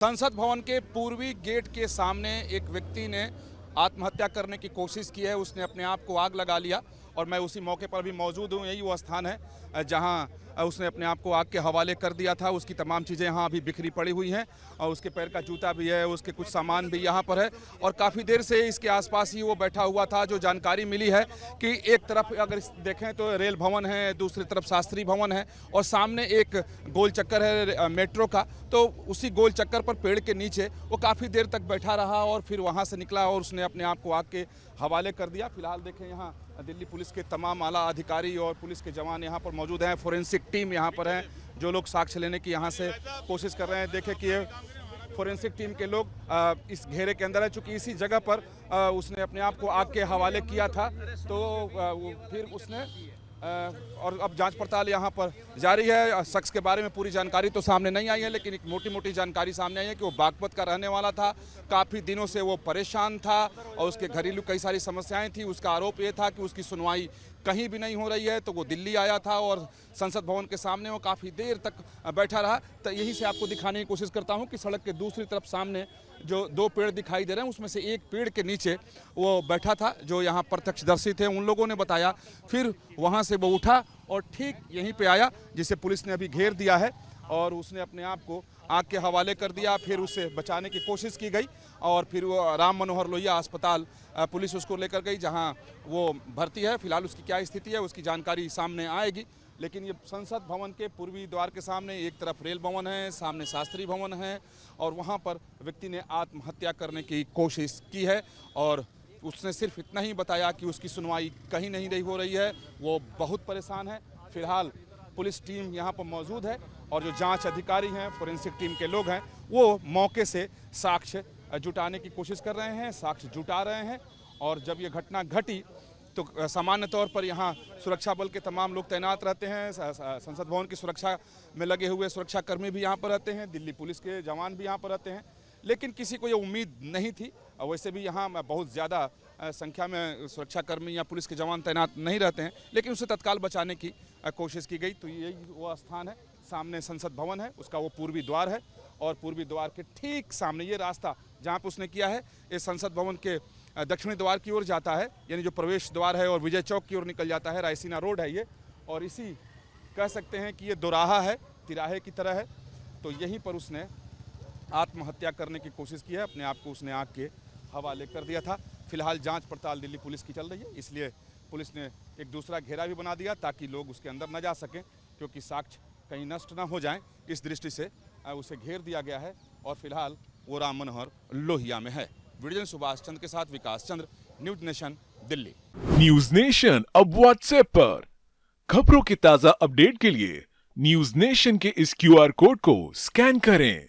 संसद भवन के पूर्वी गेट के सामने एक व्यक्ति ने आत्महत्या करने की कोशिश की है। उसने अपने आप को आग लगा लिया और मैं उसी मौके पर भी मौजूद हूँ। यही वो स्थान है जहां उसने अपने आप को आग के हवाले कर दिया था। उसकी तमाम चीज़ें यहाँ अभी बिखरी पड़ी हुई हैं और उसके पैर का जूता भी है, उसके कुछ सामान भी यहाँ पर है और काफ़ी देर से इसके आसपास ही वो बैठा हुआ था। जो जानकारी मिली है कि एक तरफ अगर देखें तो रेल भवन है, दूसरी तरफ शास्त्री भवन है और सामने एक गोल चक्कर है मेट्रो का। तो उसी गोल चक्कर पर पेड़ के नीचे वो काफ़ी देर तक बैठा रहा और फिर वहाँ से निकला और उसने अपने आप को आग के हवाले कर दिया। फिलहाल देखें यहाँ दिल्ली पुलिस के तमाम आला अधिकारी और पुलिस के जवान यहाँ पर मौजूद हैं। फोरेंसिक टीम यहाँ पर है जो लोग साक्ष्य लेने की यहाँ से कोशिश कर रहे हैं। देखें कि ये फोरेंसिक टीम के लोग इस घेरे के अंदर है। चूँकि इसी जगह पर उसने अपने आप को आग के हवाले किया था तो फिर उसने और अब जांच पड़ताल यहाँ पर जारी है। शख्स के बारे में पूरी जानकारी तो सामने नहीं आई है, लेकिन एक मोटी मोटी जानकारी सामने आई है कि वो बागपत का रहने वाला था। काफ़ी दिनों से वो परेशान था और उसके घरेलू कई सारी समस्याएं थी। उसका आरोप ये था कि उसकी सुनवाई कहीं भी नहीं हो रही है, तो वो दिल्ली आया था और संसद भवन के सामने वो काफ़ी देर तक बैठा रहा। तो यहीं से आपको दिखाने की कोशिश करता हूँ कि सड़क के दूसरी तरफ सामने जो दो पेड़ दिखाई दे रहे हैं उसमें से एक पेड़ के नीचे वो बैठा था। जो यहाँ प्रत्यक्षदर्शी थे उन लोगों ने बताया। फिर वहाँ से वो उठा और ठीक यहीं पे आया जिसे पुलिस ने अभी घेर दिया है और उसने अपने आप को आग के हवाले कर दिया। फिर उसे बचाने की कोशिश की गई और फिर वो राम मनोहर लोहिया अस्पताल पुलिस उसको लेकर गई जहां वो भर्ती है। फिलहाल उसकी क्या स्थिति है उसकी जानकारी सामने आएगी। लेकिन ये संसद भवन के पूर्वी द्वार के सामने एक तरफ रेल भवन है, सामने शास्त्री भवन है और वहाँ पर व्यक्ति ने आत्महत्या करने की कोशिश की है और उसने सिर्फ इतना ही बताया कि उसकी सुनवाई कहीं नहीं हो रही है, वो बहुत परेशान है। फिलहाल पुलिस टीम यहाँ पर मौजूद है और जो जांच अधिकारी हैं, फोरेंसिक टीम के लोग हैं, वो मौके से साक्ष्य जुटाने की कोशिश कर रहे हैं, साक्ष्य जुटा रहे हैं। और जब ये घटना घटी तो सामान्य तौर पर यहाँ सुरक्षा बल के तमाम लोग तैनात रहते हैं। संसद भवन की सुरक्षा में लगे हुए सुरक्षाकर्मी भी यहाँ पर रहते हैं, दिल्ली पुलिस के जवान भी यहाँ पर रहते हैं। लेकिन किसी को ये उम्मीद नहीं थी। वैसे भी यहाँ बहुत ज़्यादा संख्या में सुरक्षाकर्मी या पुलिस के जवान तैनात नहीं रहते हैं, लेकिन उसे तत्काल बचाने की कोशिश की गई। तो यही वो स्थान है, सामने संसद भवन है, उसका वो पूर्वी द्वार है और पूर्वी द्वार के ठीक सामने ये रास्ता जहाँ पर उसने किया है इस संसद भवन के दक्षिणी द्वार की ओर जाता है, यानी जो प्रवेश द्वार है और विजय चौक की ओर निकल जाता है। रायसीना रोड है ये और इसी कह सकते हैं कि ये दोराहा है, तिराहे की तरह है। तो यहीं पर उसने आत्महत्या करने की कोशिश की है, अपने आप को उसने आग के हवाले कर दिया था। फिलहाल जांच पड़ताल दिल्ली पुलिस की चल रही है, इसलिए पुलिस ने एक दूसरा घेरा भी बना दिया ताकि लोग उसके अंदर न जा सकें, क्योंकि साक्ष्य कहीं नष्ट ना हो जाएं। इस दृष्टि से उसे घेर दिया गया है और फिलहाल वो राम मनोहर लोहिया में है। वीडियो सुभाष चंद्र के साथ Vikas Chandra, news nation Delhi. News nation अब व्हाट्सएप पर खबरों की ताजा अपडेट के लिए न्यूज नेशन के इस QR कोड को स्कैन करें।